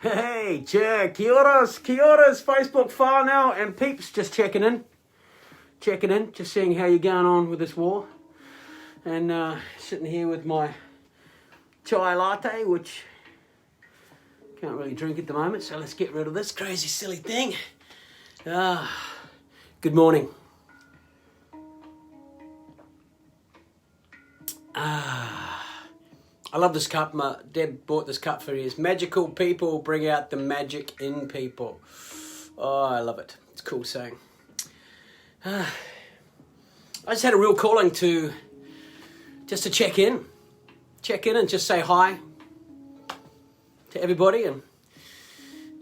Hey, check, kia ora's Facebook file now, and peeps, just checking in, just seeing how you're going on with this war, and sitting here with my chai latte, which can't really drink at the moment, so let's get rid of this crazy silly thing. Good morning. I love this cup. Deb bought this cup for years. Magical people bring out the magic in people. Oh, I love it. It's a cool saying. I just had a real calling to check in and just say hi to everybody and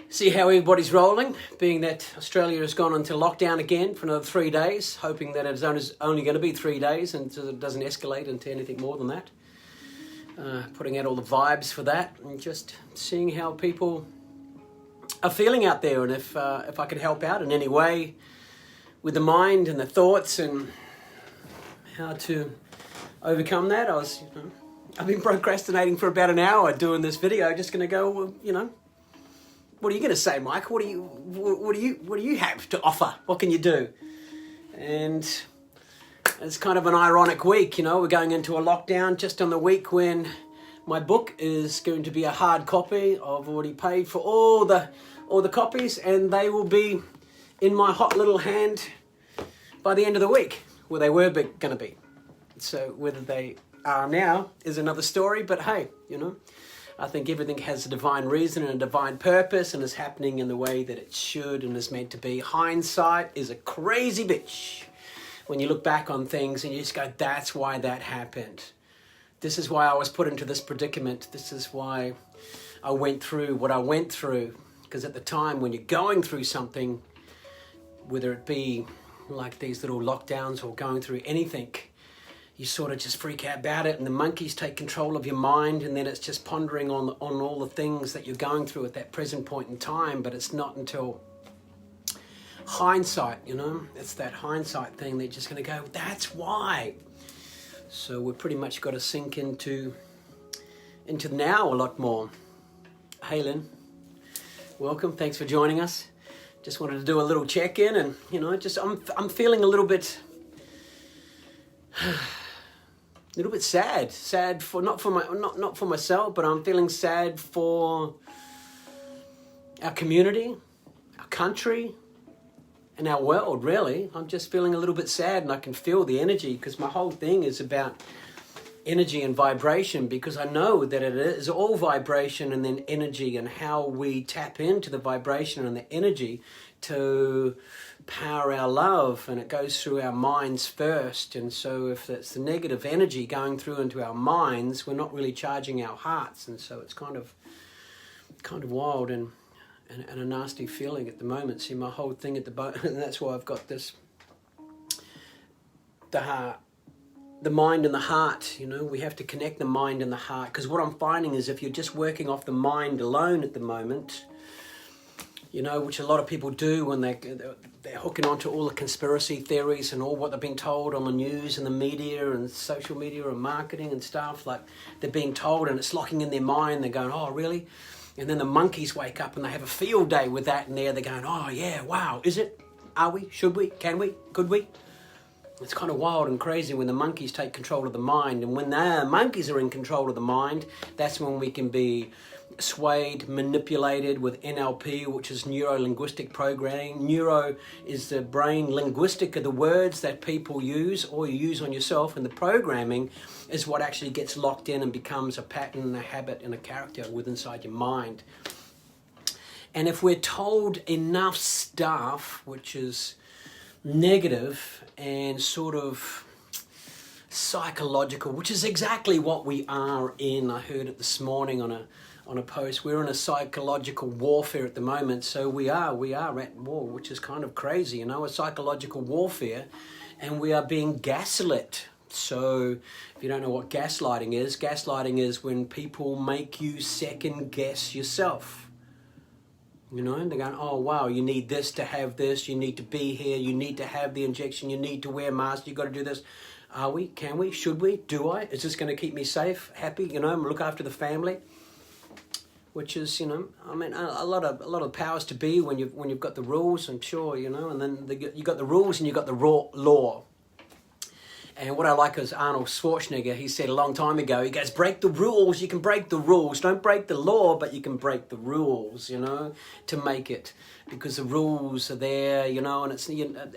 see how everybody's rolling, being that Australia has gone into lockdown again for another 3 days, hoping that it's only going to be 3 days and so it doesn't escalate into anything more than that. Putting out all the vibes for that and just seeing how people are feeling out there, and if I could help out in any way with the mind and the thoughts and how to overcome that. I've been procrastinating for about an hour doing this video, just going to go, well, what are you going to say, Mike? What do you have to offer? What can you do? And it's kind of an ironic week, we're going into a lockdown just on the week when my book is going to be a hard copy. I've already paid for all the copies, and they will be in my hot little hand by the end of the week, where they were going to be. So whether they are now is another story, but hey, I think everything has a divine reason and a divine purpose and is happening in the way that it should and is meant to be. Hindsight is a crazy bitch. When you look back on things and you just go, that's why that happened. This is why I was put into this predicament. This is why I went through what I went through. Because at the time when you're going through something, whether it be like these little lockdowns or going through anything, you sort of just freak out about it and the monkeys take control of your mind, and then it's just pondering on all the things that you're going through at that present point in time. But it's not until hindsight, it's that hindsight thing that you're just going to go, that's why. So we've pretty much got to sink into now a lot more. Hey Lynn, welcome, thanks for joining us. Just wanted to do a little check-in, and I'm feeling a little bit sad for not for myself, but I'm feeling sad for our community, our country, and our world, really. I'm just feeling a little bit sad, and I can feel the energy, because my whole thing is about energy and vibration, because I know that it is all vibration and then energy, and how we tap into the vibration and the energy to power our love, and it goes through our minds first. And so if it's the negative energy going through into our minds, we're not really charging our hearts, and so it's kind of wild and a nasty feeling at the moment. See, my whole thing at the moment, and that's why I've got this, the mind and the heart, we have to connect the mind and the heart, because what I'm finding is if you're just working off the mind alone at the moment, which a lot of people do when they're hooking onto all the conspiracy theories and all what they've been told on the news and the media and social media and marketing and stuff, like they're being told, and it's locking in their mind. They're going, oh, really? And then the monkeys wake up and they have a field day with that, and they're going, oh yeah, wow, is it? Are we? Should we? Can we? Could we? It's kind of wild and crazy when the monkeys take control of the mind. And when the monkeys are in control of the mind, that's when we can be swayed, manipulated with NLP, which is neuro-linguistic programming. Neuro is the brain, linguistic are the words that people use or you use on yourself, and the programming is what actually gets locked in and becomes a pattern, a habit, and a character within inside your mind. And if we're told enough stuff which is negative and sort of psychological, which is exactly what we are in. I heard it this morning on a post. We're in a psychological warfare at the moment. So we are at war, which is kind of crazy, a psychological warfare, and we are being gaslit. So if you don't know what gaslighting is when people make you second guess yourself. And they're going, oh, wow, you need this to have this. You need to be here. You need to have the injection. You need to wear a mask. You've got to do this. Are we? Can we? Should we? Do I? Is this going to keep me safe, happy, look after the family? which is, you know, I mean, a lot of powers to be when you've got the rules, I'm sure, you know, and then you got the rules and you got the raw law. And what I like is Arnold Schwarzenegger, he said a long time ago, he goes, break the rules, you can break the rules. Don't break the law, but you can break the rules, you know, to make it. Because the rules are there, you know, and it's, you know,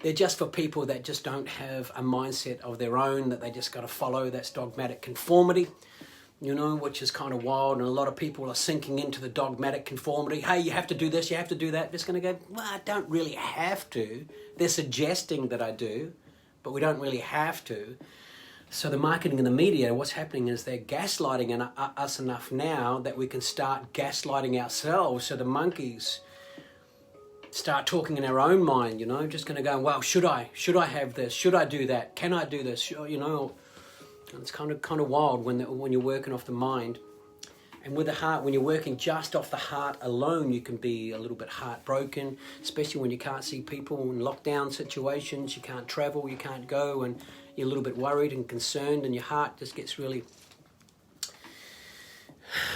they're just for people that just don't have a mindset of their own, that they just got to follow. That's dogmatic conformity, you know, which is kind of wild. And a lot of people are sinking into the dogmatic conformity. Hey, you have to do this, you have to do that. Just going to go, well, I don't really have to. They're suggesting that I do, but we don't really have to. So the marketing and the media, what's happening is they're gaslighting us enough now that we can start gaslighting ourselves. So the monkeys start talking in our own mind, you know, just going to go, well, should I have this? Should I do that? Can I do this? You know, it's kind of wild when you're working off the mind. And with the heart, when you're working just off the heart alone, you can be a little bit heartbroken, especially when you can't see people in lockdown situations, you can't travel, you can't go, and you're a little bit worried and concerned, and your heart just gets really,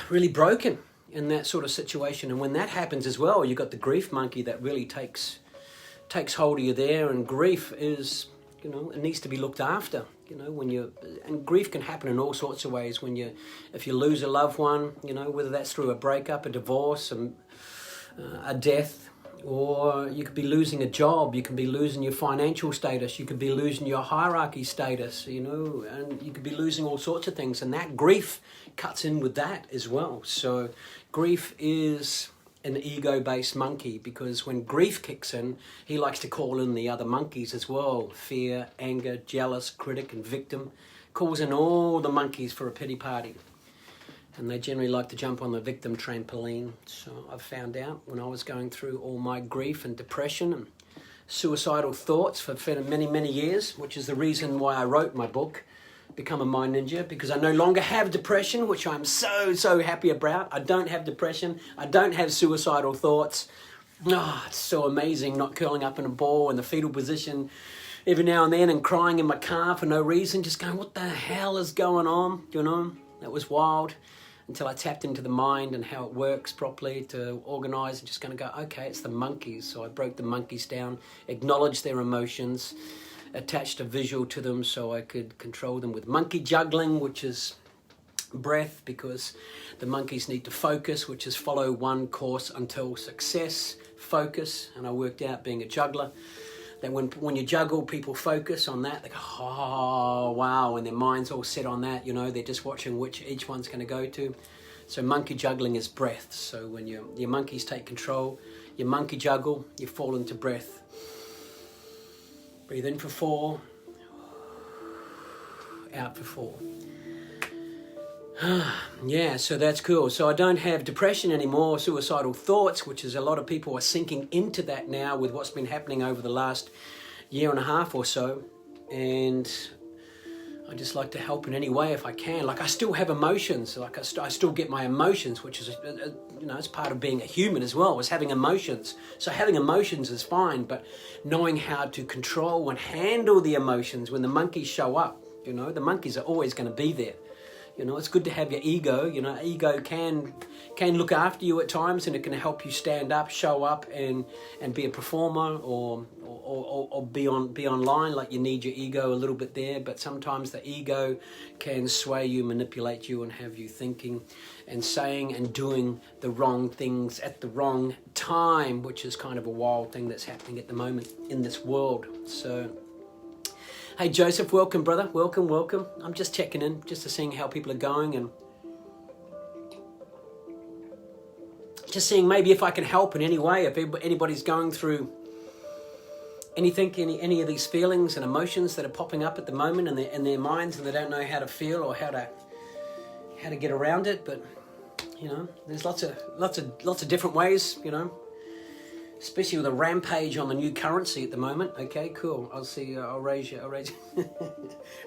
really broken in that sort of situation. And when that happens as well, you've got the grief monkey that really takes hold of you there, and grief is, you know, it needs to be looked after. You know, and grief can happen in all sorts of ways. If you lose a loved one, you know, whether that's through a breakup, a divorce, a death, or you could be losing a job, you can be losing your financial status, you could be losing your hierarchy status, you know, and you could be losing all sorts of things, and that grief cuts in with that as well. So grief is an ego-based monkey, because when grief kicks in, he likes to call in the other monkeys as well. Fear, anger, jealous, critic, and victim. Calls in all the monkeys for a pity party. And they generally like to jump on the victim trampoline. So I've found out when I was going through all my grief and depression and suicidal thoughts for many, many years, which is the reason why I wrote my book, Become a Mind Ninja, because I no longer have depression, which I'm so happy about. I don't have depression. I don't have suicidal thoughts. It's so amazing not curling up in a ball in the fetal position every now and then and crying in my car for no reason, just going, what the hell is going on? You know, that was wild until I tapped into the mind and how it works properly to organize and just going to go, okay, it's the monkeys. So I broke the monkeys down, acknowledged their emotions, attached a visual to them so I could control them with monkey juggling, which is breath, because the monkeys need to focus, which is follow one course until success, focus. And I worked out, being a juggler, that when you juggle, people focus on that. They go, oh, wow, and their mind's all set on that, you know, they're just watching which each one's going to go to. So monkey juggling is breath. So when your monkeys take control, you monkey juggle, you fall into breath. Breathe in for 4, out for 4. Yeah, so that's cool. So I don't have depression anymore, suicidal thoughts, which is a lot of people are sinking into that now with what's been happening over the last year and a half or so. And I just like to help in any way if I can. Like, I still have emotions. Like, I still get my emotions, which is, you know, it's part of being a human as well, is having emotions. So having emotions is fine, but knowing how to control and handle the emotions when the monkeys show up, you know, the monkeys are always going to be there. You know, it's good to have your ego. You know, ego can look after you at times, and it can help you stand up, show up, and be a performer, or be online. Like, you need your ego a little bit there, but sometimes the ego can sway you, manipulate you, and have you thinking and saying and doing the wrong things at the wrong time, which is kind of a wild thing that's happening at the moment in this world. So, hey Joseph, welcome brother, welcome. I'm just checking in, just to seeing how people are going, and just seeing maybe if I can help in any way, if anybody's going through anything, any of these feelings and emotions that are popping up at the moment in their minds, and they don't know how to feel or how to get around it. But you know, there's lots of different ways, you know, especially with a rampage on the new currency at the moment. Okay, cool. I'll see you. I'll raise you.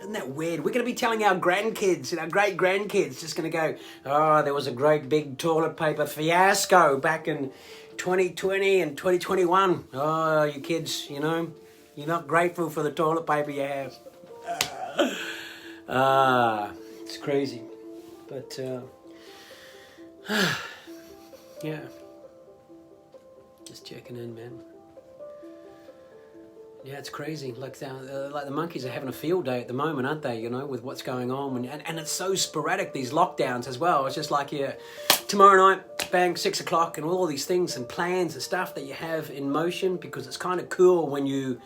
Isn't that weird? We're going to be telling our grandkids and our great-grandkids, just going to go, oh, there was a great big toilet paper fiasco back in 2020 and 2021. Oh, you kids, you know, you're not grateful for the toilet paper you have. It's crazy. But Yeah. Just checking in, man. Yeah, it's crazy. Like the monkeys are having a field day at the moment, aren't they? You know, with what's going on, and it's so sporadic. These lockdowns as well. It's just like, yeah, tomorrow night, bang, 6 o'clock, and all these things and plans and stuff that you have in motion. Because it's kind of cool when you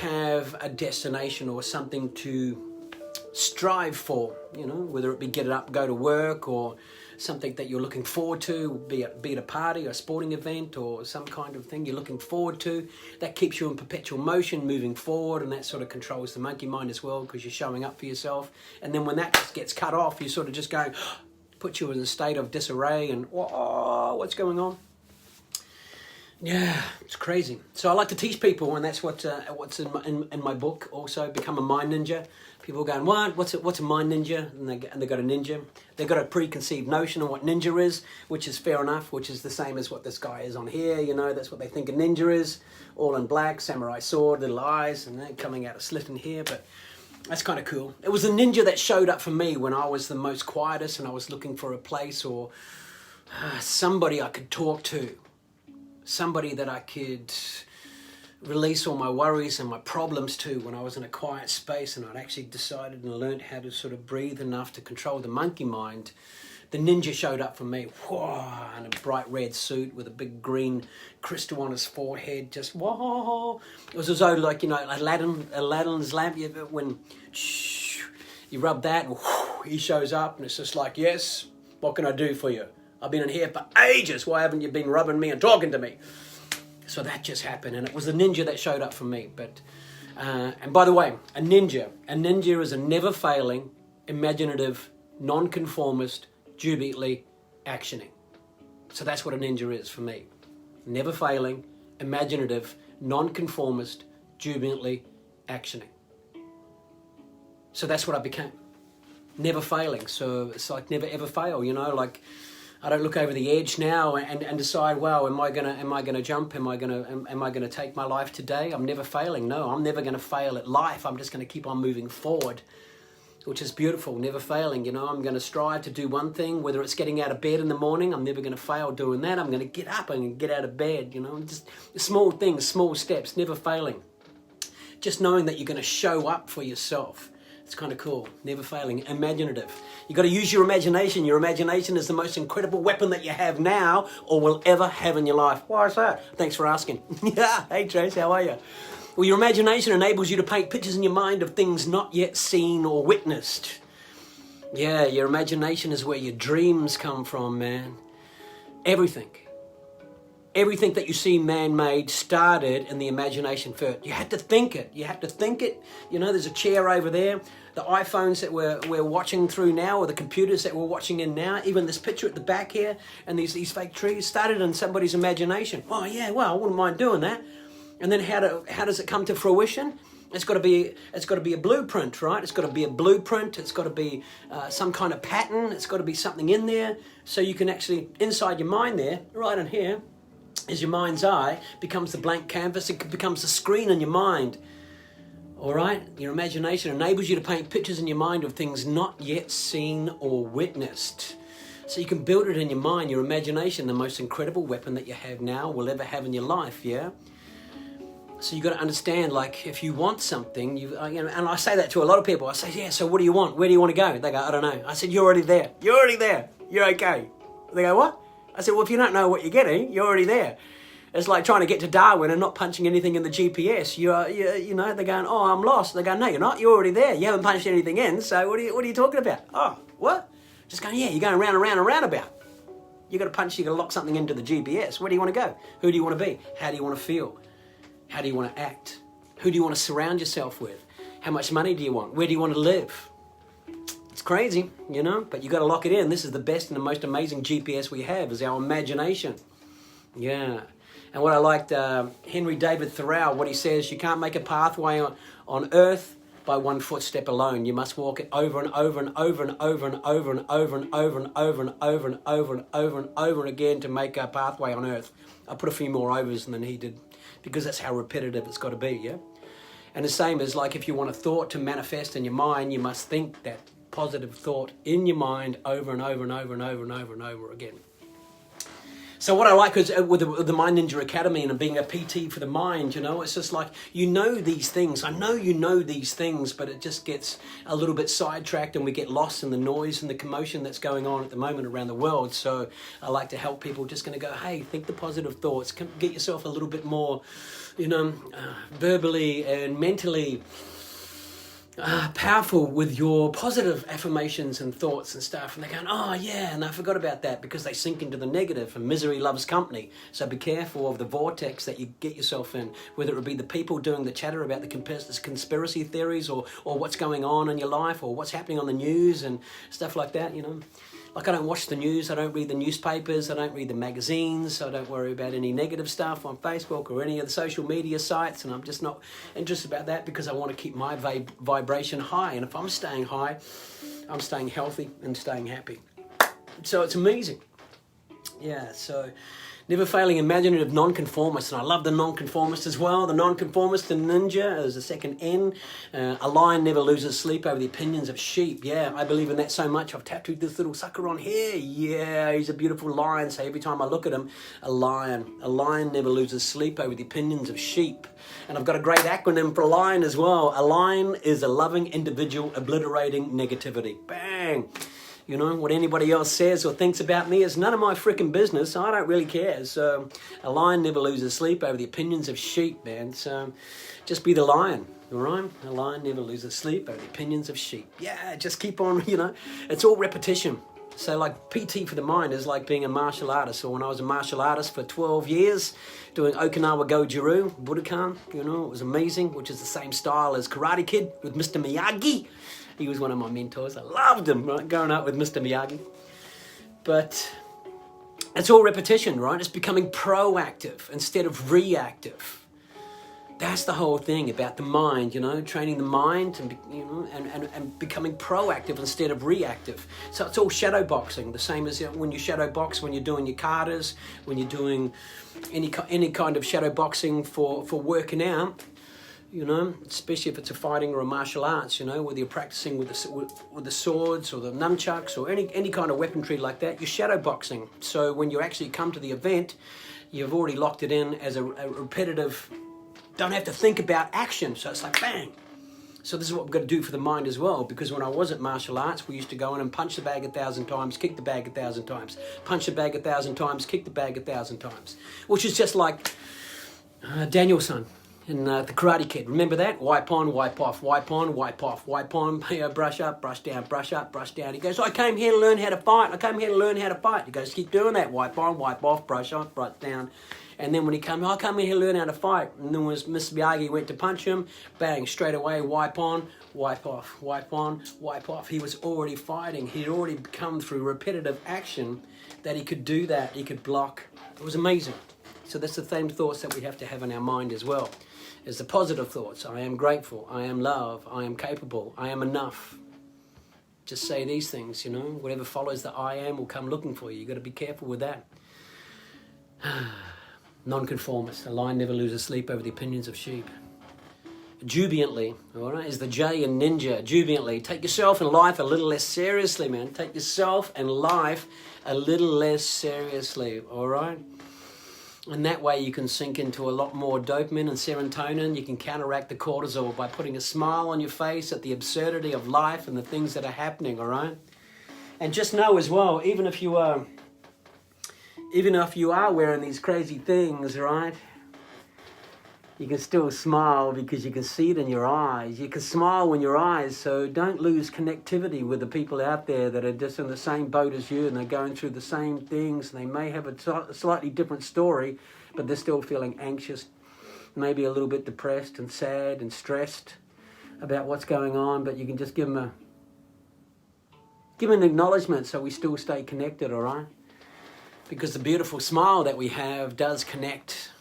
have a destination or something to strive for. You know, whether it be get up, go to work, or something that you're looking forward to, be it a party or a sporting event or some kind of thing you're looking forward to, that keeps you in perpetual motion, moving forward, and that sort of controls the monkey mind as well, because you're showing up for yourself. And then when that just gets cut off, you sort of just go, put you in a state of disarray and, what's going on? Yeah, it's crazy. So I like to teach people, and that's what's in my book also, Become a Mind Ninja. People are going, what? What's a mind ninja? And they got a ninja. They've got a preconceived notion of what ninja is, which is fair enough, which is the same as what this guy is on here. You know, that's what they think a ninja is. All in black, samurai sword, little eyes, and they're coming out a slit in here. But that's kind of cool. It was a ninja that showed up for me when I was the most quietest and I was looking for a place or somebody I could talk to. Somebody that I could release all my worries and my problems to when I was in a quiet space, and I'd actually decided and learned how to sort of breathe enough to control the monkey mind. The ninja showed up for me, whoa, in a bright red suit with a big green crystal on his forehead, just whoa. It was as though, like, you know, Aladdin's lamp, when you rub that and he shows up, and it's just like, yes, what can I do for you? I've been in here for ages. Why haven't you been rubbing me and talking to me? So that just happened, and it was the ninja that showed up for me. But and by the way, a ninja is a never-failing, imaginative, non-conformist, jubilantly actioning. So that's what a ninja is for me. Never-failing, imaginative, non-conformist, jubilantly actioning. So that's what I became. Never failing. So it's like never ever fail, you know, like I don't look over the edge now and decide, well, am I gonna jump? Am I gonna take my life today? I'm never failing. No, I'm never gonna fail at life. I'm just gonna keep on moving forward, which is beautiful. Never failing. You know, I'm gonna strive to do one thing, whether it's getting out of bed in the morning. I'm never gonna fail doing that. I'm gonna get up and get out of bed. You know, just small things, small steps. Never failing. Just knowing that you're gonna show up for yourself. It's kind of cool. Never failing. Imaginative. You got to use your imagination. Your imagination is the most incredible weapon that you have now or will ever have in your life. Why is that? Thanks for asking. Yeah. Hey, Trace, how are you? Well, your imagination enables you to paint pictures in your mind of things not yet seen or witnessed. Yeah, your imagination is where your dreams come from, man. Everything. Everything that you see man-made started in the imagination first. You had to think it. You had to think it. You know, there's a chair over there. The iPhones that we're watching through now, or the computers that we're watching in now, even this picture at the back here, and these fake trees started in somebody's imagination. Oh yeah, well, I wouldn't mind doing that. And then how does it come to fruition? It's got to be a blueprint, right? It's got to be a blueprint. It's got to be some kind of pattern. It's got to be something in there, so you can actually, inside your mind there, right in here, is your mind's eye, becomes the blank canvas. It becomes the screen in your mind. All right? Your imagination enables you to paint pictures in your mind of things not yet seen or witnessed. So you can build it in your mind, your imagination, the most incredible weapon that you have now, will ever have in your life, yeah? So you got to understand, like, if you want something, you know, and I say that to a lot of people. I say, yeah, so what do you want? Where do you want to go? They go, I don't know. I said, you're already there. You're already there. You're okay. They go, what? I said, well, if you don't know what you're getting, you're already there. It's like trying to get to Darwin and not punching anything in the GPS. You know, they're going, oh, I'm lost. They go, no, you're not. You're already there. You haven't punched anything in, so what are you talking about? Oh, what? Just going, yeah, you're going round and round and roundabout. You got to lock something into the GPS. Where do you want to go? Who do you want to be? How do you want to feel? How do you want to act? Who do you want to surround yourself with? How much money do you want? Where do you want to live? It's crazy, you know, but you got to lock it in. This is the best and the most amazing GPS we have, is our imagination. Yeah. And what I liked, Henry David Thoreau, what he says, you can't make a pathway on earth by one footstep alone. You must walk it over and over and over and over and over and over and over and over and over and over and over and over again to make a pathway on earth. I put a few more overs than he did, because that's how repetitive it's got to be, yeah? And the same as, like, if you want a thought to manifest in your mind, you must think that positive thought in your mind over and over and over and over and over and over again. So what I like is with the Mind Ninja Academy and being a PT for the mind, it's just like, these things. I know you know these things, but it just gets a little bit sidetracked and we get lost in the noise and the commotion that's going on at the moment around the world. So I like to help people just going to go, hey, think the positive thoughts. Get yourself a little bit more, verbally and mentally powerful with your positive affirmations and thoughts and stuff, and they're going, oh yeah, and I forgot about that, because they sink into the negative, and misery loves company. So be careful of the vortex that you get yourself in, whether it be the people doing the chatter about the conspiracy theories or what's going on in your life or what's happening on the news and stuff like that. Like, I don't watch the news, I don't read the newspapers, I don't read the magazines, I don't worry about any negative stuff on Facebook or any of the social media sites, and I'm just not interested about that, because I want to keep my vibration high. And if I'm staying high, I'm staying healthy and staying happy. So it's amazing. Yeah, so never failing imaginative nonconformist, and I love the nonconformist as well. The nonconformist and ninja is the second N. A lion never loses sleep over the opinions of sheep. Yeah, I believe in that so much. I've tattooed this little sucker on here. Yeah, he's a beautiful lion. So every time I look at him, a lion never loses sleep over the opinions of sheep. And I've got a great acronym for lion as well. A lion is a loving individual obliterating negativity. Bang! What anybody else says or thinks about me is none of my freaking business. I don't really care. So a lion never loses sleep over the opinions of sheep, man. So just be the lion, all right? A lion never loses sleep over the opinions of sheep. Yeah, just keep on, It's all repetition. So like PT for the mind is like being a martial artist. So when I was a martial artist for 12 years, doing Okinawa Go-Jiru, Budokan, it was amazing, which is the same style as Karate Kid with Mr. Miyagi. He was one of my mentors. I loved him, right? Going out with Mr. Miyagi. But it's all repetition, right? It's becoming proactive instead of reactive. That's the whole thing about the mind, training the mind and becoming proactive instead of reactive. So it's all shadow boxing, the same as when you shadow box, when you're doing your katas, when you're doing any kind of shadow boxing for working out. Especially if it's a fighting or a martial arts, whether you're practicing with the swords or the nunchucks or any kind of weaponry like that, you're shadow boxing. So when you actually come to the event, you've already locked it in as a repetitive, don't have to think about action. So it's like bang. So this is what we've got to do for the mind as well, because when I was at martial arts, we used to go in and punch the bag 1,000 times, kick the bag 1,000 times, punch the bag 1,000 times, kick the bag 1,000 times, which is just like Danielson. In the Karate Kid, remember that? Wipe on, wipe off, wipe on, wipe off, wipe on, brush up, brush down, brush up, brush down. He goes, I came here to learn how to fight. I came here to learn how to fight. He goes, keep doing that. Wipe on, wipe off, brush up, brush down. And then when he came, I come here to learn how to fight. And then when Mr. Miyagi went to punch him, bang, straight away, wipe on, wipe off, wipe on, wipe off. He was already fighting. He'd already come through repetitive action that he could do that. He could block. It was amazing. So that's the same thoughts that we have to have in our mind as well. Is the positive thoughts. I am grateful. I am love. I am capable. I am enough. Just say these things, Whatever follows the I am will come looking for you. You've got to be careful with that. Nonconformist. A lion never loses sleep over the opinions of sheep. Jubilantly, all right, is the J in ninja. Jubilantly. Take yourself and life a little less seriously, man. Take yourself and life a little less seriously, all right? And that way you can sink into a lot more dopamine and serotonin. You can counteract the cortisol by putting a smile on your face at the absurdity of life and the things that are happening, all right? And just know as well, even if you are wearing these crazy things, right? You can still smile because you can see it in your eyes. You can smile in your eyes, so don't lose connectivity with the people out there that are just in the same boat as you and they're going through the same things. They may have a slightly different story, but they're still feeling anxious, maybe a little bit depressed and sad and stressed about what's going on, but you can just give them an acknowledgement so we still stay connected, all right? Because the beautiful smile that we have does connect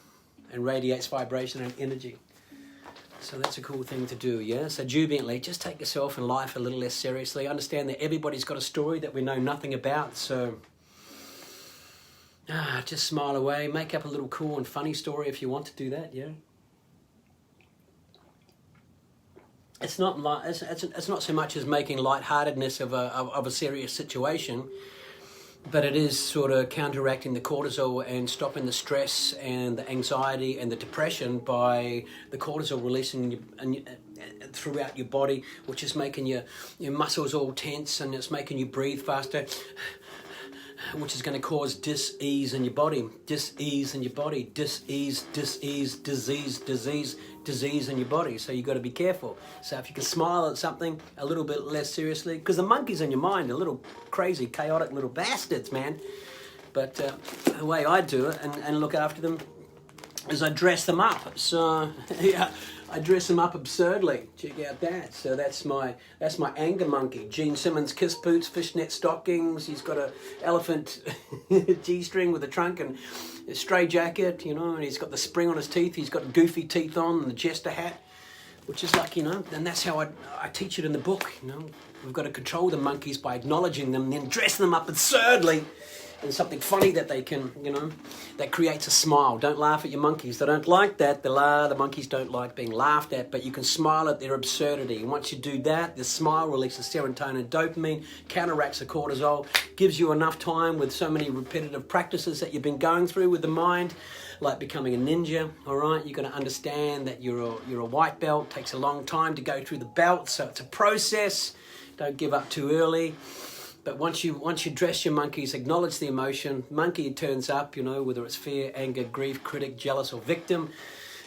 and radiates vibration and energy. So that's a cool thing to do, yeah? So jubilantly, just take yourself and life a little less seriously. Understand that everybody's got a story that we know nothing about, so just smile away. Make up a little cool and funny story if you want to do that, yeah? it's not it's not so much as making lightheartedness of a serious situation, but it is sort of counteracting the cortisol and stopping the stress and the anxiety and the depression by the cortisol releasing throughout your body, which is making your muscles all tense, and it's making you breathe faster, which is going to cause dis-ease in your body, dis-ease in your body, dis-ease, disease in your body. So you've got to be careful. So if you can smile at something a little bit less seriously, because the monkeys in your mind are little crazy, chaotic little bastards, man. But the way I do it and look after them is I dress them up. So yeah, I dress them up absurdly. Check out that. So that's my anger monkey. Gene Simmons kiss boots, fishnet stockings. He's got a elephant G-string with a trunk and a stray jacket, you know, and he's got the spring on his teeth. He's got goofy teeth on and the jester hat, which is like, you know, and that's how I teach it in the book, you know. We've got to control the monkeys by acknowledging them, then dress them up absurdly and something funny that they can, you know, that creates a smile. Don't laugh at your monkeys. They don't like that. The monkeys don't like being laughed at, but you can smile at their absurdity. And once you do that, the smile releases serotonin and dopamine, counteracts the cortisol, gives you enough time with so many repetitive practices that you've been going through with the mind, like becoming a ninja, all right? You're going to understand that you're a white belt. It takes a long time to go through the belt, so it's a process. Don't give up too early. But once you dress your monkeys, acknowledge the emotion, monkey turns up, you know, whether it's fear, anger, grief, critic, jealous, or victim.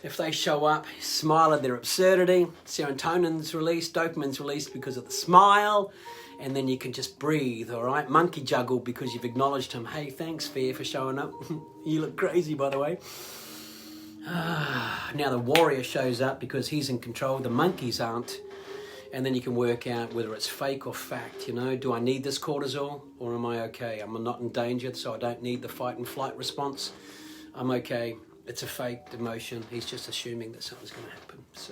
If they show up, smile at their absurdity, serotonin's released, dopamine's released because of the smile, and then you can just breathe, all right? Monkey juggle because you've acknowledged him. Hey, thanks, Fear, for showing up. You look crazy, by the way. Now the warrior shows up because he's in control, the monkeys aren't. And then you can work out whether it's fake or fact, you know. Do I need this cortisol or am I okay? I'm not in danger, so I don't need the fight and flight response. I'm okay. It's a fake emotion. He's just assuming that something's going to happen. So,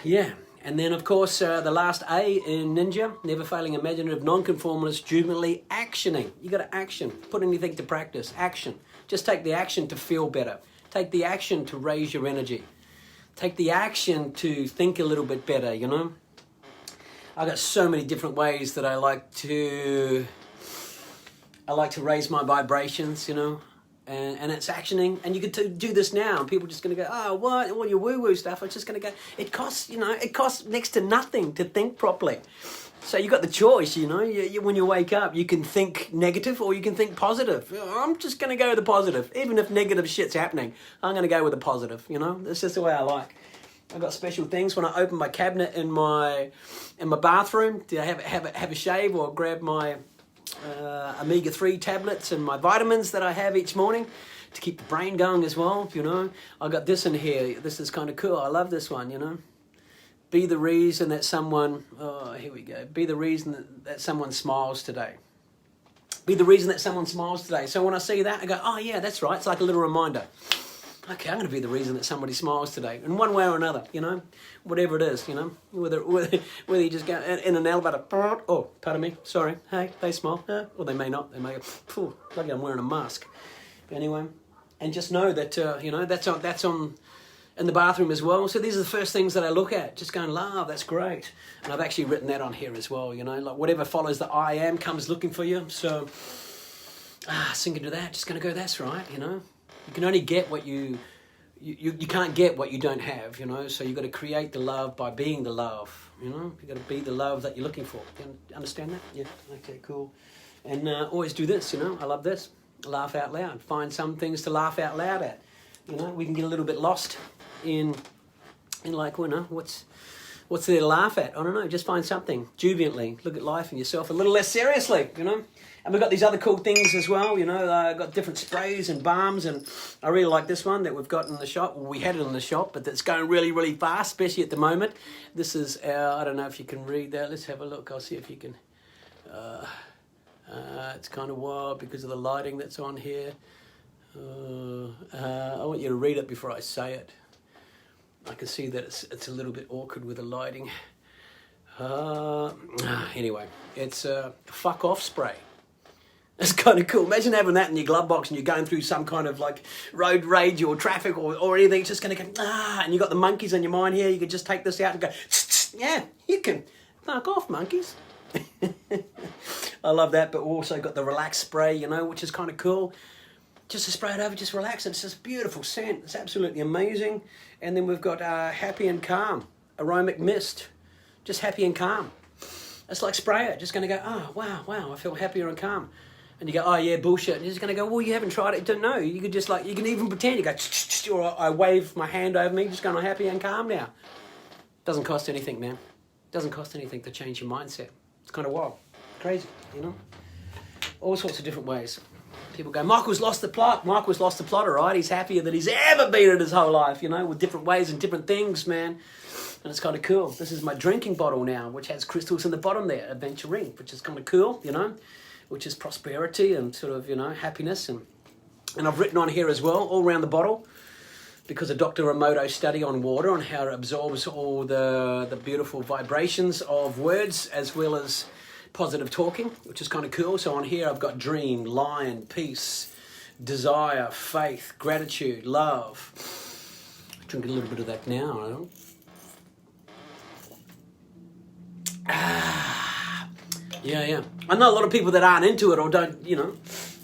yeah. And then, of course, the last A in Ninja, never failing imaginative, non-conformist, jubilantly actioning. You got to action. Put anything to practice. Action. Just take the action to feel better. Take the action to raise your energy. Take the action to think a little bit better, you know. I've got so many different ways that I like to raise my vibrations, you know. And it's actioning, and you can do this now, and people are just going to go, oh, what? All your woo-woo stuff. It's just going to go, it costs next to nothing to think properly. So you got the choice, you know. When you wake up, you can think negative or you can think positive. I'm just going to go with the positive. Even if negative shit's happening, I'm going to go with the positive, you know. That's just the way I like. I've got special things when I open my cabinet in my bathroom to have a shave or grab my omega-3 tablets and my vitamins that I have each morning to keep the brain going as well, you know. I got this in here. This is kind of cool. I love this one, you know. Be the reason that someone, here we go. Be the reason that someone smiles today. Be the reason that someone smiles today. So when I see that, I go, oh yeah, that's right. It's like a little reminder. Okay, I'm going to be the reason that somebody smiles today, in one way or another, you know, whatever it is, you know, whether you just go in an elevator, oh, pardon me, sorry, hey, they smile, or they may not, they may go, lucky I'm wearing a mask. But anyway, and just know that, you know, that's on in the bathroom as well. So these are the first things that I look at, just going, love, that's great. And I've actually written that on here as well, you know, like whatever follows the I am comes looking for you. So, sinking to that, just going to go, that's right, you know. You can only get what you can't get what you don't have, you know. So you've got to create the love by being the love, you know. You've got to be the love that you're looking for. You understand that? Yeah, okay, cool. And always do this, you know. I love this. Laugh out loud. Find some things to laugh out loud at. You know, we can get a little bit lost in like, well, no, what's there to laugh at? I don't know, just find something jubilantly. Look at life and yourself a little less seriously, you know. And we've got these other cool things as well, you know. I've got different sprays and balms, and I really like this one that we've got in the shop. Well, we had it in the shop, but it's going really, really fast, especially at the moment. This is our, I don't know if you can read that. Let's have a look. I'll see if you can. It's kind of wild because of the lighting that's on here. I want you to read it before I say it. I can see that it's a little bit awkward with the lighting. Anyway, it's a fuck off spray. It's kind of cool. Imagine having that in your glove box and you're going through some kind of like road rage or traffic or anything. It's just going to go, and you got the monkeys on your mind here. You could just take this out and go, yeah, you can fuck off, monkeys. I love that. But also got the relax spray, you know, which is kind of cool. Just to spray it over, just relax. It's just beautiful scent. It's absolutely amazing. And then we've got happy and calm, aromatic mist, just happy and calm. It's like spray it, just going to go, oh, wow, I feel happier and calm. And you go, oh yeah, bullshit. And you're just going to go, well, you haven't tried it. You don't know. You could just like, you can even pretend. You go, or I wave my hand over me, just going, I'm happy and calm now. Doesn't cost anything, man. Doesn't cost anything to change your mindset. It's kind of wild. Crazy, you know? All sorts of different ways. People go, Michael's lost the plot. Michael's lost the plot, all right? He's happier than he's ever been in his whole life, you know, with different ways and different things, man. And it's kind of cool. This is my drinking bottle now, which has crystals in the bottom there, Adventure Ring, which is kind of cool, you know, which is prosperity and sort of, you know, happiness. And I've written on here as well, all around the bottle, because of Dr. Emoto's study on water, on how it absorbs all the beautiful vibrations of words as well as positive talking, which is kind of cool. So on here I've got dream, lion, peace, desire, faith, gratitude, love. Drink a little bit of that now, I don't know. Yeah. I know a lot of people that aren't into it or don't, you know,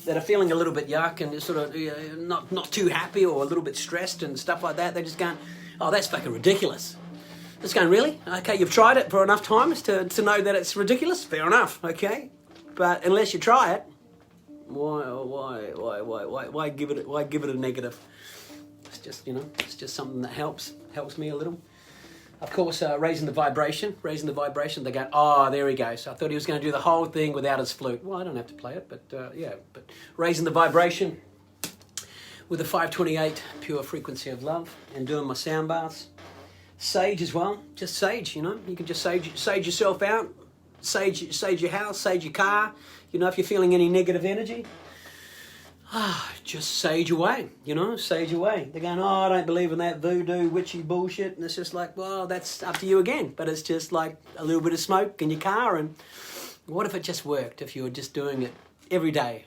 that are feeling a little bit yuck and sort of not too happy or a little bit stressed and stuff like that. They're just going, oh, that's fucking ridiculous. Just going, really? Okay, you've tried it for enough times to know that it's ridiculous? Fair enough, okay? But unless you try it, why give it a negative? It's just, you know, it's just something that helps me a little. Of course, raising the vibration, they go, oh, there he goes. I thought he was going to do the whole thing without his flute. Well, I don't have to play it, but yeah. But raising the vibration with the 528 pure frequency of love and doing my sound baths. Sage as well, just sage, you know. You can just sage yourself out, sage your house, sage your car. You know, if you're feeling any negative energy, just sage away, you know, sage away. They're going, oh, I don't believe in that voodoo, witchy bullshit. And it's just like, well, that's up to you again. But it's just like a little bit of smoke in your car. And what if it just worked, if you were just doing it every day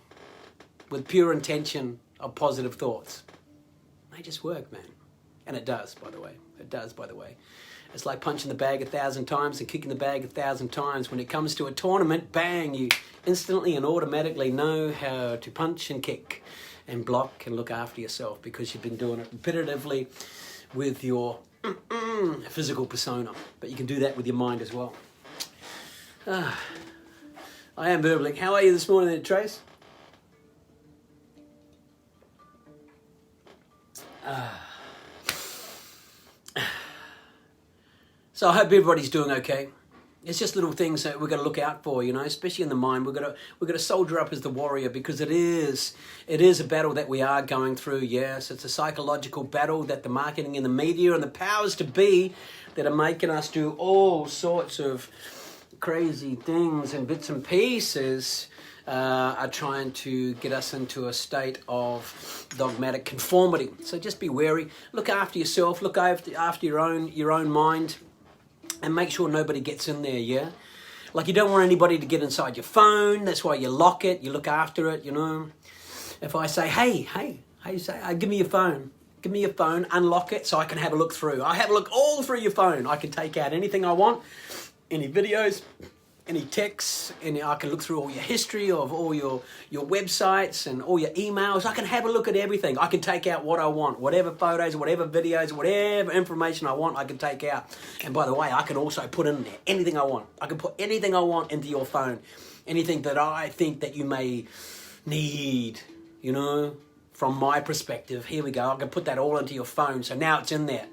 with pure intention of positive thoughts? They just work, man. And it does, by the way. It's like punching the bag 1,000 times and kicking the bag 1,000 times. When it comes to a tournament, bang, you instantly and automatically know how to punch and kick and block and look after yourself because you've been doing it repetitively with your physical persona. But you can do that with your mind as well. I am Burbling. How are you this morning, Trace? So I hope everybody's doing okay. It's just little things that we've got to look out for, you know, especially in the mind. We've got to soldier up as the warrior because it is a battle that we are going through. Yes, it's a psychological battle that the marketing and the media and the powers to be that are making us do all sorts of crazy things and bits and pieces are trying to get us into a state of dogmatic conformity. So just be wary. Look after yourself. Look after your own mind. And make sure nobody gets in there, yeah? Like you don't want anybody to get inside your phone. That's why you lock it. You look after it, you know? If I say, hey, give me your phone. Give me your phone, unlock it so I can have a look through. I have a look all through your phone. I can take out anything I want, any videos, any texts, I can look through all your history of all your websites and all your emails. I can have a look at everything. I can take out what I want, whatever photos, whatever videos, whatever information I want, I can take out. And by the way, I can also put in there anything I want. I can put anything I want into your phone. Anything that I think that you may need, you know, from my perspective. Here we go. I can put that all into your phone. So now it's in there.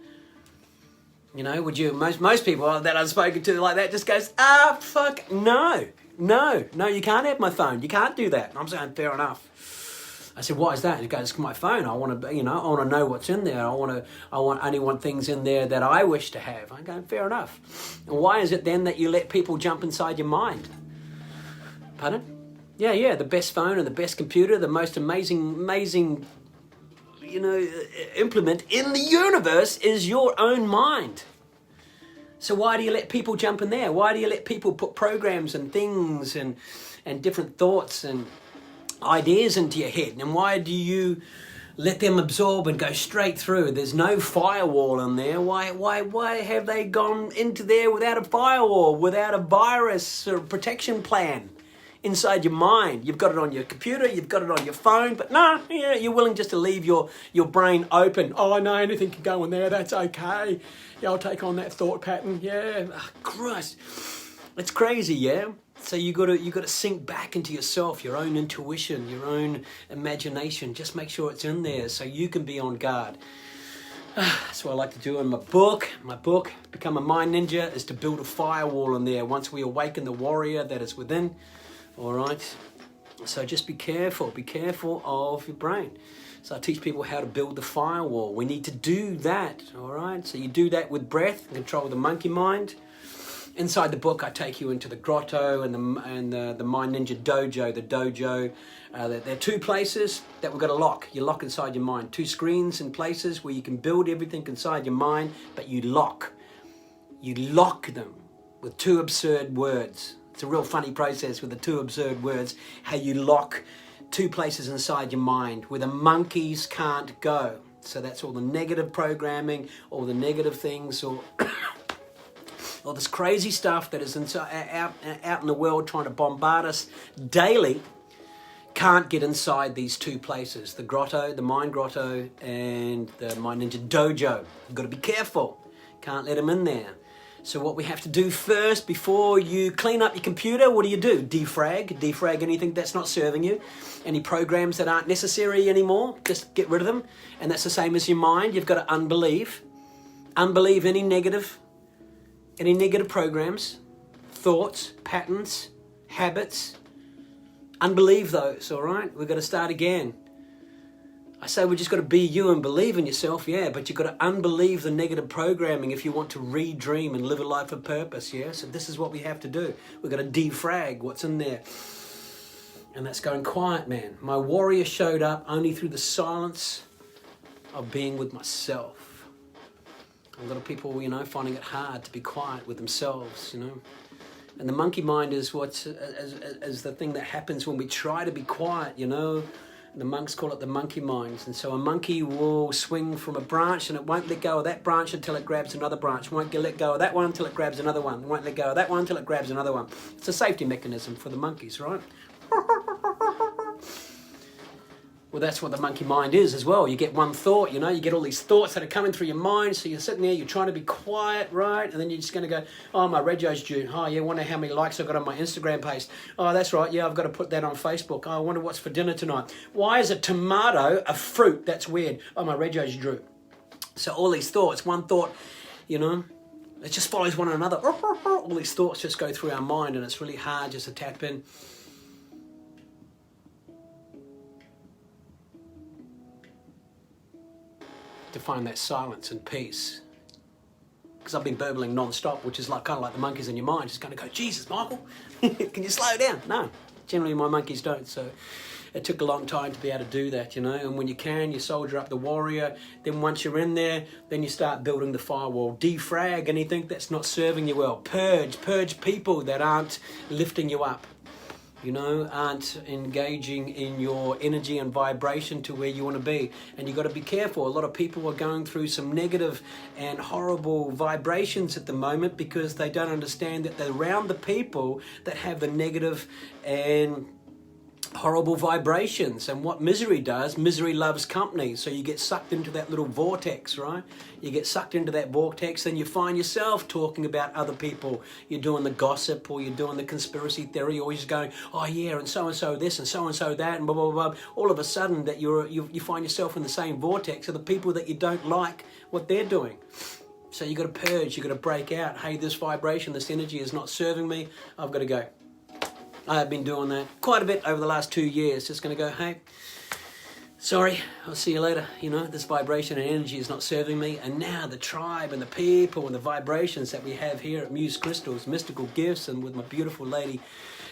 You know, would you, most people that I've spoken to like that just goes, fuck, no, you can't have my phone. You can't do that. And I'm saying, fair enough. I said, why is that? And he goes, it's my phone. I want to, I want to know what's in there. I only want things in there that I wish to have. I go, fair enough. And why is it then that you let people jump inside your mind? Pardon? Yeah, the best phone and the best computer, the most amazing implement in the universe is your own mind. So why do you let people jump in there? Why do you let people put programs and things and different thoughts and ideas into your head? And why do you let them absorb and go straight through? There's no firewall in there. Why have they gone into there without a firewall, without a virus or protection plan inside your mind? You've got it on your computer, you've got it on your phone, but no, yeah, you're willing just to leave your brain open. Oh no, anything can go in there, that's okay. Yeah, I'll take on that thought pattern. Yeah, oh, Christ. It's crazy, yeah? So you got to sink back into yourself, your own intuition, your own imagination. Just make sure it's in there so you can be on guard. That's what I like to do in my book. My book, Become a Mind Ninja, is to build a firewall in there once we awaken the warrior that is within. All right? So just be careful of your brain. So I teach people how to build the firewall. We need to do that, all right? So you do that with breath, control the monkey mind. Inside the book, I take you into the grotto and the Mind Ninja dojo. The dojo, there are two places that we've got to lock. You lock inside your mind. Two screens and places where you can build everything inside your mind, but you lock. You lock them with two absurd words. It's a real funny process with the two absurd words, how you lock two places inside your mind where the monkeys can't go. So that's all the negative programming, all the negative things, or all this crazy stuff that is out in the world trying to bombard us daily can't get inside these two places, the grotto, the mind grotto, and the Mind Ninja dojo. You've got to be careful. Can't let them in there. So what we have to do first, before you clean up your computer, what do? Defrag anything that's not serving you. Any programs that aren't necessary anymore, just get rid of them. And that's the same as your mind. You've got to unbelieve any negative programs, thoughts, patterns, habits. Unbelieve those, all right? We've got to start again. I say we just got to be you and believe in yourself, yeah, but you've got to unbelieve the negative programming if you want to redream and live a life of purpose, yeah? So this is what we have to do. We've got to defrag what's in there. And that's going quiet, man. My warrior showed up only through the silence of being with myself. A lot of people, finding it hard to be quiet with themselves, And the monkey mind is as the thing that happens when we try to be quiet, The monks call it the monkey mind. And so a monkey will swing from a branch and it won't let go of that branch until it grabs another branch. It won't let go of that one until it grabs another one. It won't let go of that one until it grabs another one. It's a safety mechanism for the monkeys, right? Well, that's what the monkey mind is as well. You get one thought, you get all these thoughts that are coming through your mind. So you're sitting there, you're trying to be quiet, right? And then you're just going to go, oh, my regio's due. Oh, yeah, wonder how many likes I got on my Instagram page. Oh, that's right. Yeah, I've got to put that on Facebook. Oh, I wonder what's for dinner tonight. Why is a tomato a fruit? That's weird. Oh, my regio's due. So all these thoughts, one thought, it just follows one another. All these thoughts just go through our mind and it's really hard just to tap in. To find that silence and peace, because I've been burbling non-stop, which is kind of like the monkeys in your mind, just going to go, Jesus, Michael, can you slow down? No, generally my monkeys don't. So it took a long time to be able to do that, And when you can, you soldier up the warrior. Then once you're in there, then you start building the firewall. Defrag anything that's not serving you well. Purge people that aren't lifting you up. Aren't engaging in your energy and vibration to where you want to be. And you've got to be careful. A lot of people are going through some negative and horrible vibrations at the moment because they don't understand that they're around the people that have the negative and horrible vibrations. And what misery does, misery loves company. So you get sucked into that little vortex, right? You get sucked into that vortex, then you find yourself talking about other people. You're doing the gossip, or you're doing the conspiracy theory, or you're just going, oh yeah, and so this, and so that, and blah, blah, blah. All of a sudden that you find yourself in the same vortex of the people that you don't like what they're doing. So you got to purge, you got to break out. Hey, this vibration, this energy is not serving me. I've got to go. I have been doing that quite a bit over the last 2 years. Just going to go, hey, sorry, I'll see you later. This vibration and energy is not serving me. And now the tribe and the people and the vibrations that we have here at Muse Crystals, Mystical Gifts, and with my beautiful lady,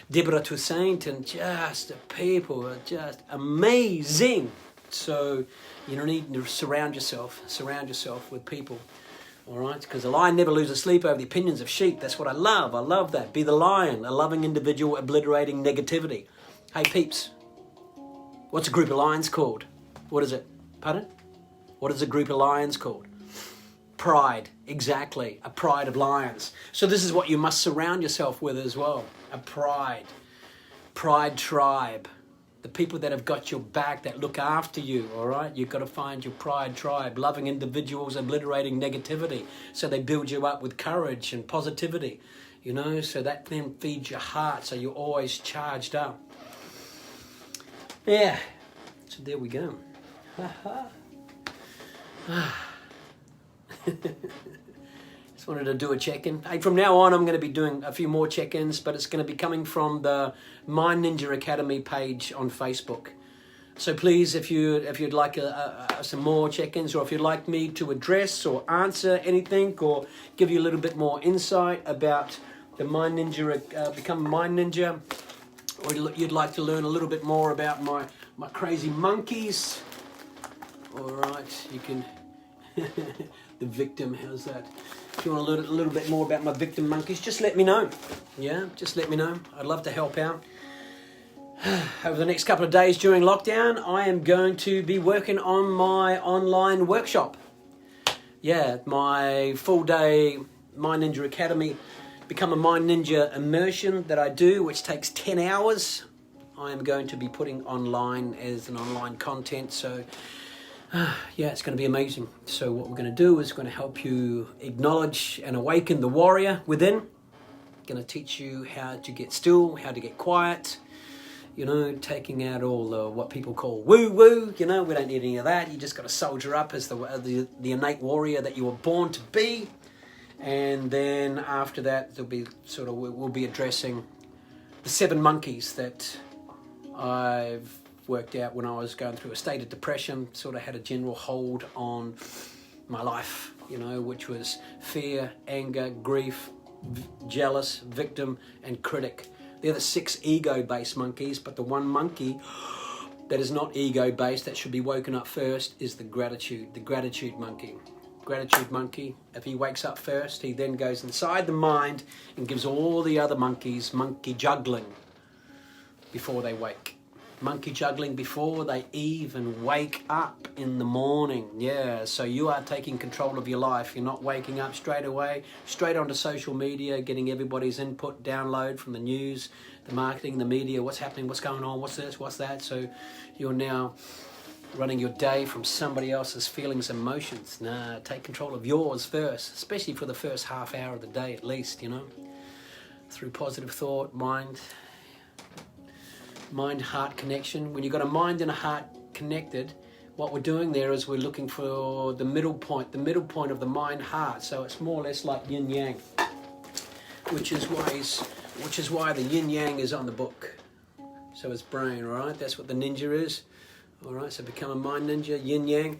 Deborah Toussaint, and just the people are just amazing. So you need to surround yourself with people. All right, because a lion never loses sleep over the opinions of sheep. That's what I love. I love that. Be the lion, a loving individual obliterating negativity. Hey, peeps, What's a group of lions called? What is it? Pardon? What is a group of lions called? Pride, exactly, a pride of lions. So this is what you must surround yourself with as well, a pride tribe. The people that have got your back, that look after you, all right? You've got to find your pride tribe, loving individuals, obliterating negativity. So they build you up with courage and positivity, you know, so that then feeds your heart, so you're always charged up. Yeah, so there we go. Just wanted to do a check-in. Hey, from now on, I'm going to be doing a few more check-ins, but it's going to be coming from the Mind Ninja Academy page on Facebook. So please, if you'd like some more check-ins, or if you'd like me to address or answer anything, or give you a little bit more insight about the Mind Ninja, become a Mind Ninja, or you'd like to learn a little bit more about my crazy monkeys, all right, you can. The victim, how's that? If you want to learn a little bit more about my victim monkeys, just let me know. Yeah, just let me know. I'd love to help out. Over the next couple of days during lockdown, I am going to be working on my online workshop. Yeah, my full-day Mind Ninja Academy, Become a Mind Ninja immersion that I do, which takes 10 hours. I am going to be putting online as an online content, so yeah, it's going to be amazing. So what we're going to do is going to help you acknowledge and awaken the warrior within. Going to teach you how to get still, how to get quiet, you know, taking out all the, what people call woo-woo, you know, we don't need any of that. You just got to soldier up as the innate warrior that you were born to be. And then after that, we'll be addressing the 7 monkeys that I've worked out when I was going through a state of depression, sort of had a general hold on my life, you know, which was fear, anger, grief, jealous, victim, and critic. They're the 6 ego-based monkeys, but the one monkey that is not ego-based, that should be woken up first, is the gratitude monkey. Gratitude monkey, if he wakes up first, he then goes inside the mind and gives all the other monkeys monkey juggling before they wake. Monkey juggling before they even wake up in the morning. Yeah, so you are taking control of your life. You're not waking up straight away, straight onto social media, getting everybody's input, download from the news, the marketing, the media, what's happening, what's going on, what's this, what's that. So you're now running your day from somebody else's feelings and emotions. Nah, take control of yours first, especially for the first half hour of the day at least, you know, through positive thought, mind-heart connection. When you've got a mind and a heart connected, what we're doing there is we're looking for the middle point of the mind-heart. So it's more or less like yin-yang, which is why the yin-yang is on the book. So it's brain, all right? That's what the ninja is. All right, so become a mind ninja, yin-yang.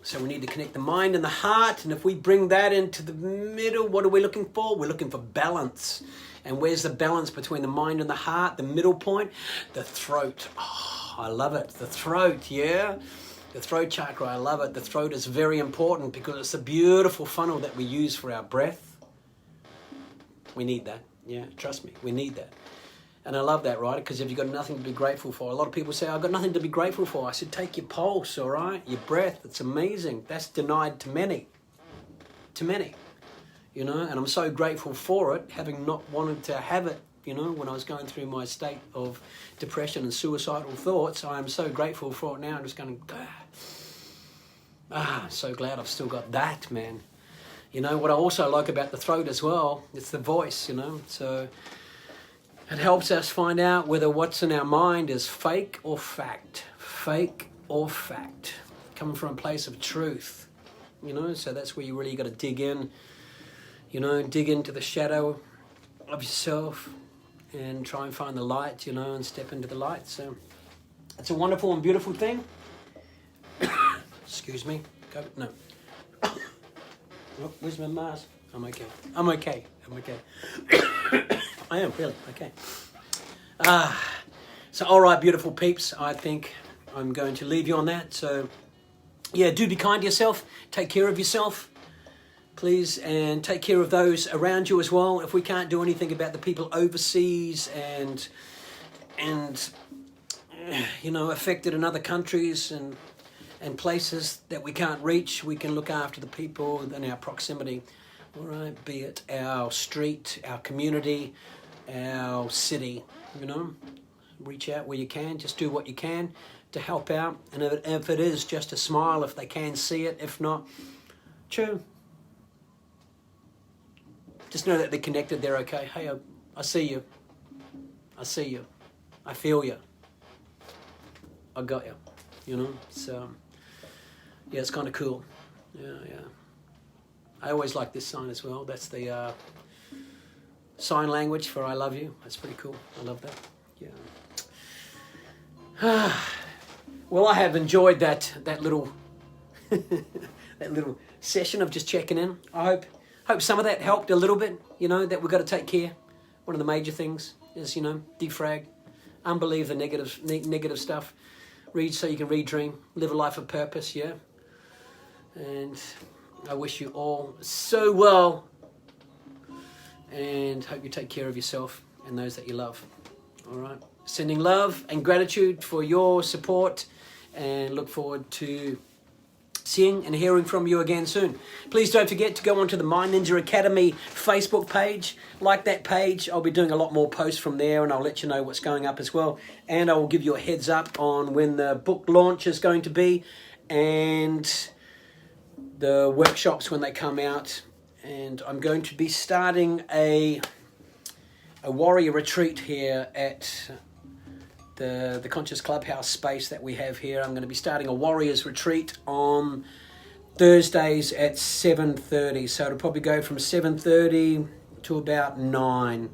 So we need to connect the mind and the heart, and if we bring that into the middle, what are we looking for? We're looking for balance. And where's the balance between the mind and the heart, the middle point? The throat. Oh, I love it. The throat, yeah? The throat chakra, I love it. The throat is very important because it's a beautiful funnel that we use for our breath. We need that. Yeah, trust me, we need that. And I love that, right? Because if you've got nothing to be grateful for, a lot of people say, I've got nothing to be grateful for. I said, take your pulse, all right? Your breath, it's amazing. That's denied to many. To many. You know, and I'm so grateful for it, having not wanted to have it, you know, when I was going through my state of depression and suicidal thoughts. I am so grateful for it now. I'm just going, so glad I've still got that, man. You know, what I also like about the throat as well, it's the voice, you know, so it helps us find out whether what's in our mind is fake or fact. Fake or fact. Coming from a place of truth, you know, so that's where you really got to dig in. You know, dig into the shadow of yourself and try and find the light, you know, and step into the light. So it's a wonderful and beautiful thing. Excuse me. No. Oh, where's my mask? I'm okay. I am, really. Okay. So, all right, beautiful peeps. I think I'm going to leave you on that. So, yeah, do be kind to yourself. Take care of yourself. Please, and take care of those around you as well. If we can't do anything about the people overseas and you know, affected in other countries and places that we can't reach, we can look after the people in our proximity, all right? Be it our street, our community, our city, you know? Reach out where you can, just do what you can to help out. And if it is just a smile, if they can see it, if not, true. Just know that they're connected, they're okay. Hey, I see you. I see you. I feel you. I got you. You know, so yeah, it's kind of cool. Yeah. I always like this sign as well. That's the sign language for I love you. That's pretty cool. I love that. Yeah. Well, I have enjoyed that little that little session of just checking in. I hope some of that helped a little bit. You know, that we've got to take care. One of the major things is, you know, defrag, unbelieve the negative stuff. Read so you can redream. Live a life of purpose, yeah. And I wish you all so well. And hope you take care of yourself and those that you love. All right. Sending love and gratitude for your support. And look forward to seeing and hearing from you again soon. Please don't forget to go onto the Mind Ninja Academy Facebook page. Like that page. I'll be doing a lot more posts from there, and I'll let you know what's going up as well. And I will give you a heads up on when the book launch is going to be and the workshops when they come out. And I'm going to be starting a warrior retreat here at the Conscious Clubhouse space that we have here. I'm going to be starting a Warriors Retreat on Thursdays at 7:30. So it'll probably go from 7:30 to about 9.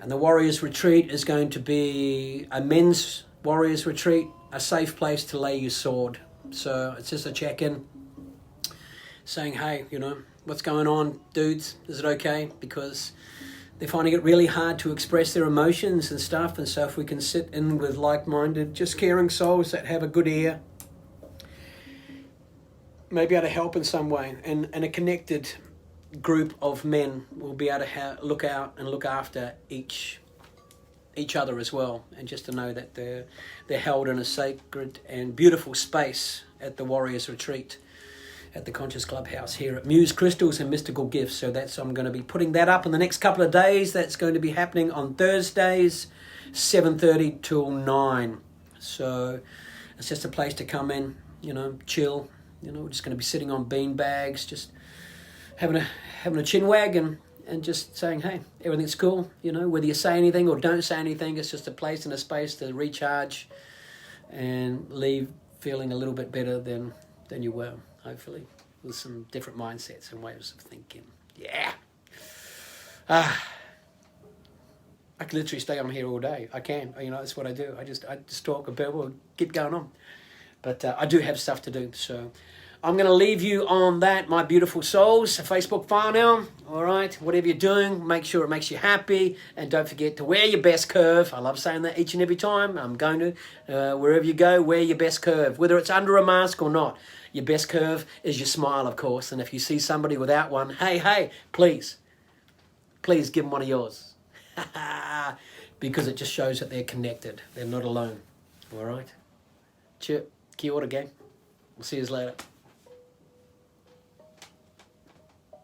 And the Warriors Retreat is going to be a men's Warriors Retreat, a safe place to lay your sword. So it's just a check-in saying, hey, you know, what's going on, dudes? Is it okay? Because they're finding it really hard to express their emotions and stuff. And so if we can sit in with like-minded, just caring souls that have a good ear, maybe able to help in some way. And a connected group of men will be able to look out and look after each other as well. And just to know that they're held in a sacred and beautiful space at the Warriors Retreat at the Conscious Clubhouse here at Muse Crystals and Mystical Gifts. So I'm going to be putting that up in the next couple of days. That's going to be happening on Thursdays, 7:30 till 9. So it's just a place to come in, you know, chill. You know, we're just going to be sitting on bean bags, just having a chin wag and just saying, hey, everything's cool. You know, whether you say anything or don't say anything, it's just a place and a space to recharge and leave feeling a little bit better than you were. Hopefully, with some different mindsets and ways of thinking. Yeah. I could literally stay on here all day. I can. You know, that's what I do. I just talk about and keep going on. But I do have stuff to do. So I'm going to leave you on that, my beautiful souls. A Facebook file now. All right. Whatever you're doing, make sure it makes you happy. And don't forget to wear your best curve. I love saying that each and every time. I'm going to, wherever you go, wear your best curve. Whether it's under a mask or not. Your best curve is your smile, of course. And if you see somebody without one, hey, please give them one of yours. Because it just shows that they're connected. They're not alone. All right? Kia ora, gang. We'll see you later.